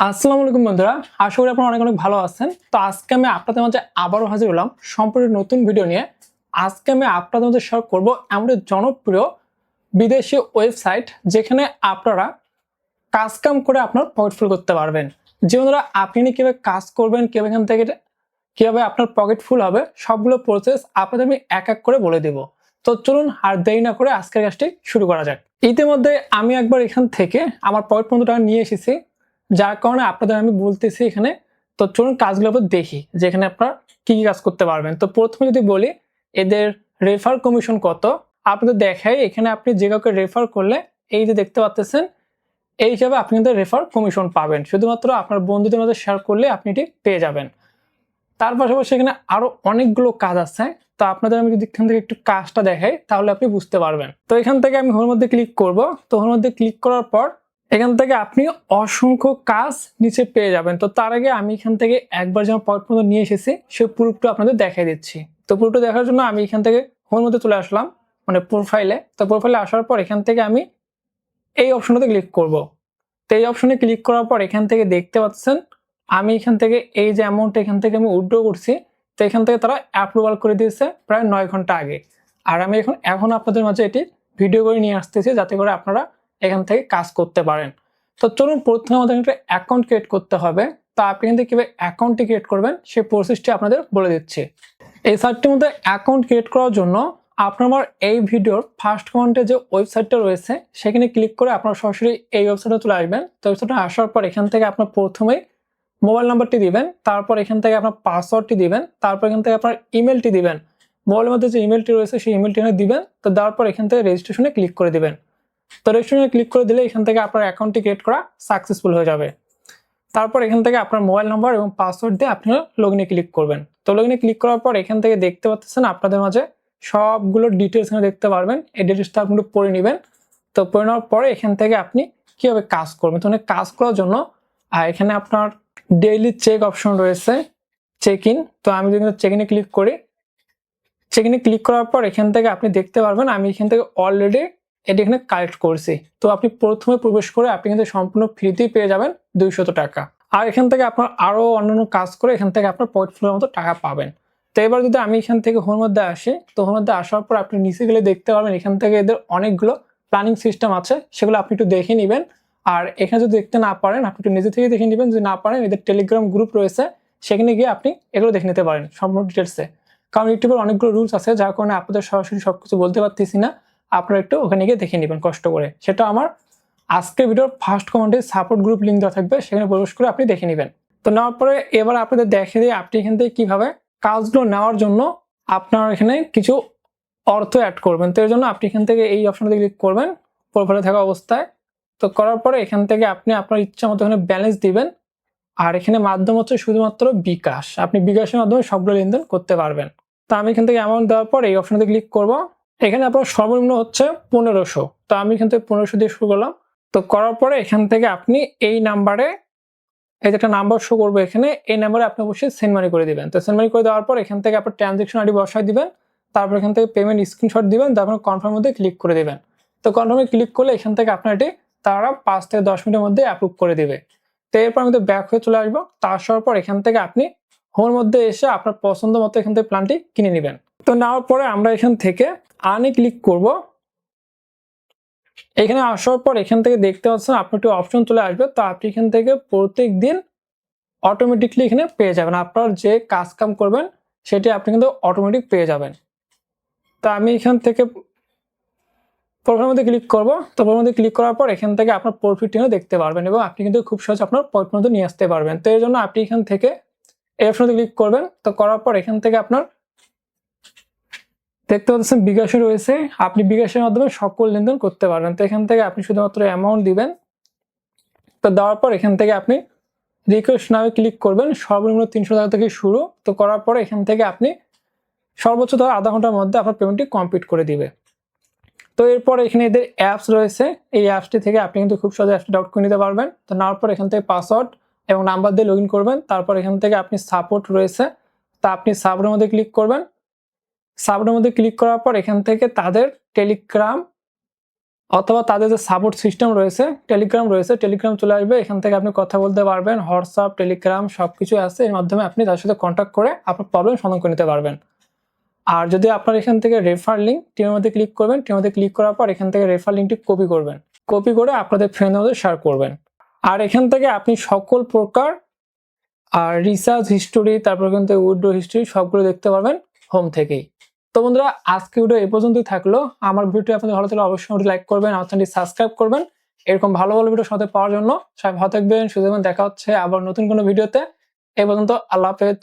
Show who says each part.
Speaker 1: আসসালামু আলাইকুম বন্ধুরা, আশা করি আপনারা অনেক অনেক ভালো আছেন। তো আজকে আমি আপনাদের মাঝে আবারও হাজির হলাম সম্পূর্ণ নতুন ভিডিও নিয়ে। আজকে আমি আপনাদের মধ্যে শেয়ার করব এমন একটি জনপ্রিয় বিদেশি ওয়েবসাইট যেখানে আপনারা কাজ কাম করে আপনার পকেট ফুল করতে পারবেন। যে বন্ধুরা আপনি কিভাবে কাজ করবেন, কিভাবে এখান থেকে কিভাবে আপনার পকেট ফুল হবে, সবগুলো প্রসেস আপনাদের আমি এক এক করে বলে দেব। তো চলুন আর দেরি না করে আজকের কাজটি শুরু করা যাক। ইতিমধ্যে আমি একবার এখান থেকে আমার পকেট 15 টাকা নিয়ে এসেছি, যার কারণে আপনাদের আমি বলতেছি এখানে। তো চলুন কাজগুলো দেখি যে এখানে আপনারা কি কি কাজ করতে পারবেন। তো প্রথমে যদি বলি এদের রেফার কমিশন কত, আপনাদের দেখাই এখানে আপনি যে কাউকে রেফার করলে এই যে দেখতে পাচ্ছেন এই হিসাবে আপনি কিন্তু রেফার কমিশন পাবেন। শুধুমাত্র আপনার বন্ধুদের মধ্যে শেয়ার করলে আপনি এটি পেয়ে যাবেন। তার পাশাপাশি এখানে আরো অনেকগুলো কাজ আছে। তো আপনাদের আমি যদি এখান থেকে একটু কাজটা দেখাই তাহলে আপনি বুঝতে পারবেন। তো এখান থেকে আমি হোমের মধ্যে ক্লিক করব। তো হোমের মধ্যে ক্লিক করার পর এখান থেকে আপনি অসংখ্য কাজ নিচে পেয়ে যাবেন। তো তার আগে আমি এখান থেকে একবার যেমন পয়েন্ট পর্যন্ত নিয়ে এসেছি সেই প্রুফটা আপনাদের দেখাই দিচ্ছি। তো প্রুফটা দেখার জন্য আমি এখান থেকে হোমের মধ্যে চলে আসলাম, মানে প্রোফাইলে। তো প্রোফাইলে আসার পর এখান থেকে আমি এই অপশনটাতে ক্লিক করব। তো এই অপশনে ক্লিক করার পর এখান থেকে দেখতে পাচ্ছেন আমি এখান থেকে এই যে অ্যামাউন্ট এখান থেকে আমি উইথড্র করছি। তো এখান থেকে তারা অ্যাপ্রুভাল করে দিয়েছে প্রায় 9 ঘন্টা আগে। আর আমি এখন আপনাদের মাঝে এটি ভিডিও করে নিয়ে আসতেছি যাতে করে আপনারা এখান থেকে কাজ করতে পারেন। তো চলুন প্রথমে আমাদের একটা অ্যাকাউন্ট ক্রিয়েট করতে হবে। তো আপনি কিন্তু কিভাবে অ্যাকাউন্টটি ক্রিয়েট করবেন সেই প্রসেসটি আপনাদের বলে দিচ্ছি। এই সাইটটির মধ্যে অ্যাকাউন্ট ক্রিয়েট করার জন্য আপনার এই ভিডিওর ফার্স্ট কমেন্টে যে ওয়েবসাইটটা রয়েছে সেখানে ক্লিক করে আপনারা সরাসরি এই ওয়েবসাইটে চলে আসবেন। তো ওয়েবসাইটে আসার পর এখান থেকে আপনার প্রথমেই মোবাইল নাম্বারটি দিবেন, তারপর এখান থেকে আপনার পাসওয়ার্ডটি দিবেন, তারপর এখান থেকে আপনার ইমেলটি দিবেন। মোবাইলের মধ্যে যে ইমেলটি রয়েছে সেই ইমেলটি এখানে দিবেন। তো দেওয়ার পর এখান থেকে রেজিস্ট্রেশনে ক্লিক করে দিবেন। তো রেজিস্ট্রেশনে ক্লিক করে দিলে এখান থেকে আপনার অ্যাকাউন্টটি ক্রিয়েট করা সাকসেসফুল হয়ে যাবে। তারপর এখান থেকে আপনার মোবাইল নাম্বার এবং পাসওয়ার্ড দিয়ে আপনারা লগইনে ক্লিক করবেন। তো লগইনে ক্লিক করার পর এখান থেকে দেখতে পাচ্ছেন আপনাদের মাঝে সবগুলো ডিটেলস এখানে দেখতে পারবেন। এই ডিটেলসটা আপনি পড়ে নেবেন। তো পড়ে নেওয়ার পরে এখান থেকে আপনি কিভাবে কাজ করবেন, তো কাজ করার জন্য এখানে আপনার ডেইলি চেক অপশন রয়েছে, চেক ইন। তো আমি যদি চেক ইনে ক্লিক করি, চেক ইনে ক্লিক করার পর এখান থেকে আপনি দেখতে পারবেন আমি এখান থেকে অলরেডি এটি এখানে কালেক্ট করছি। তো আপনি প্রথমে প্রবেশ করে আপনি কিন্তু সম্পূর্ণ ফ্রিতেই পেয়ে যাবেন 200 টাকা। আর এখান থেকে আপনার আরো অন্যান্য কাজ করে এখান থেকে আপনার পোর্টফোলিওর মতো টাকা পাবেন। তো এবার যদি আমি এখান থেকে হোমের মধ্যে আসি, তো হোমের মধ্যে আসার পর আপনি নিচে গেলে দেখতে পারবেন এখান থেকে এদের অনেকগুলো প্ল্যানিং সিস্টেম আছে, সেগুলো আপনি একটু দেখে নেবেন। আর এখানে যদি দেখতে না পারেন আপনি একটু নিজে থেকে দেখে নেবেন, যদি না পারেন এদের টেলিগ্রাম গ্রুপ রয়েছে সেখানে গিয়ে আপনি এগুলো দেখে নিতে পারেন সম্পূর্ণ ডিটেলসে। কারণ ইউটিউবের অনেকগুলো রুলস আছে যার কারণে আপনাদের সরাসরি সবকিছু বলতে পারতেছি না। আপনারা একটু ওখানে গিয়ে দেখে নেবেন কষ্ট করে। সেটা আমার আজকের ভিডিওর ফার্স্ট কমেন্টে সাপোর্ট গ্রুপ লিঙ্ক দেওয়া থাকবে, সেখানে প্রবেশ করে আপনি দেখে নেবেন। তো নেওয়ার পরে এবার আপনাদের দেখে দিয়ে আপনি এখান থেকে কিভাবে কাজগুলো নেওয়ার জন্য আপনার এখানে কিছু অর্থ অ্যাড করবেন। তো এর জন্য আপনি এখান থেকে এই অপশনটা ক্লিক করবেন প্রোফাইলে থাকা অবস্থায়। তো করার পরে এখান থেকে আপনি আপনার ইচ্ছা মতো এখানে ব্যালেন্স দিবেন। আর এখানে মাধ্যম হচ্ছে শুধুমাত্র বিকাশ। আপনি বিকাশের মাধ্যমে সবগুলো লেনদেন করতে পারবেন। তো আমি এখান থেকে অ্যামাউন্ট দেওয়ার পর এই অপশনটাতে ক্লিক করব। এখানে আপনার সর্বনিম্ন হচ্ছে 1500। তো আমি এখান থেকে 1500 দিয়ে শুরু করলাম। তো করার পরে এখান থেকে আপনি এই নাম্বারে এই যে একটা নাম্বার শো করবে এখানে, এই নাম্বারে আপনি অবশ্যই সেন্ড মানি করে দিবেন। তো সেন্ড মানি করে দেওয়ার পর এখান থেকে আপনার ট্রানজ্যাকশন আইডি বসায় দিবেন। তারপর এখান থেকে পেমেন্ট স্ক্রিনশট দিবেন, তারপর কনফার্ম মধ্যে ক্লিক করে দিবেন। তো কনফার্মে ক্লিক করলে এখান থেকে আপনার এটি তারা 5 থেকে 10 মিনিটের মধ্যে অ্যাপ্রুভ করে দিবে। তো এরপর আমি তো ব্যাক হয়ে চলে আসবো। তা আসার পর এখান থেকে আপনি হোমের মধ্যে এসে আপনার পছন্দ মতো এখান থেকে প্ল্যানটি কিনে নেবেন। তো নেওয়ার পরে আমরা এখান থেকে আর্নে ক্লিক করব। এখানে আসার পর এখান থেকে দেখতে পাচ্ছেন আপনি একটু অপশন চলে আসবে। তো আপনি এখান থেকে প্রত্যেক দিন অটোমেটিকলি এখানে পেয়ে যাবেন। আপনার যে কাজ কাম করবেন সেটি আপনি কিন্তু অটোমেটিক পেয়ে যাবেন। তো আমি এখান থেকে প্রোফাইলের মধ্যে ক্লিক করব। তো প্রোফাইলের মধ্যে ক্লিক করার পর এখান থেকে আপনার প্রফিটটিও দেখতে পারবেন এবং আপনি কিন্তু খুব সহজে আপনার পয়েন্ট মধ্যে নিয়ে আসতে পারবেন। তো এর জন্য আপনি এখান থেকে এই অপশনে ক্লিক করবেন। তো করার পর এখান থেকে আপনার দেখতে পাচ্ছেন বিকাশে রয়েছে, আপনি বিকাশের মাধ্যমে সকল লেনদেন করতে পারবেন। তো এখান থেকে আপনি শুধুমাত্র অ্যামাউন্ট দিবেন। তো দেওয়ার পর এখান থেকে আপনি রিকোয়েস্ট নামে ক্লিক করবেন। সর্বনিম্ন 300 টাকা থেকে শুরু। তো করার পরে এখান থেকে আপনি সর্বোচ্চ ধর আধা ঘন্টার মধ্যে আপনার পেমেন্টটি কমপ্লিট করে দিবে। তো এরপর এখানে এদের অ্যাপস রয়েছে, এই অ্যাপসটি থেকে আপনি কিন্তু খুব সহজে অ্যাপসটি ডাউনলোড করে নিতে পারবেন। তো নেওয়ার পর এখান থেকে পাসওয়ার্ড এবং নাম্বার দিয়ে লগ ইন করবেন। তারপর এখান থেকে আপনি সাপোর্ট রয়েছে, তা আপনি সাপোর্টের মধ্যে ক্লিক করবেন। সাপোর্টের মধ্যে ক্লিক করার পর এখান থেকে তাদের টেলিগ্রাম অথবা তাদের যে সাপোর্ট সিস্টেম রয়েছে, টেলিগ্রাম রয়েছে, টেলিগ্রাম চলে আসবে, এখান থেকে আপনি কথা বলতে পারবেন। হোয়াটসঅ্যাপ, টেলিগ্রাম সবকিছু আছে, এর মাধ্যমে আপনি তার সাথে কন্ট্যাক্ট করে আপনার প্রবলেম সমাধান করে নিতে পারবেন। আর যদি আপনার এখান থেকে রেফার লিঙ্ক, টিমের মধ্যে ক্লিক করবেন, টিমের মধ্যে ক্লিক করার পর এখান থেকে রেফার লিঙ্কটি কপি করবেন, কপি করে আপনাদের ফ্রেন্ডের মধ্যে শেয়ার করবেন। আর এখান থেকে আপনি সকল প্রকার আর রিসার্চ হিস্টোরি, তারপর কিন্তু উইথড্র হিস্টোরি সবগুলো দেখতে পারবেন হোম থেকেই। তো বন্ধুরা, আজকে ভিডিও এই পর্যন্তই থাকলো। আমার ভিডিও আপনাদের ভালো লাগলে অবশ্যই লাইক করবেন, আমার চ্যানেলটি সাবস্ক্রাইব করবেন এরকম ভালো ভালো ভিডিও সাথে পাওয়ার জন্য। সবাই ভালো থাকবেন, সুস্থ থাকবেন। দেখা হচ্ছে আবার নতুন কোনো ভিডিওতে। এই পর্যন্ত আল্লাহ হাফেজ।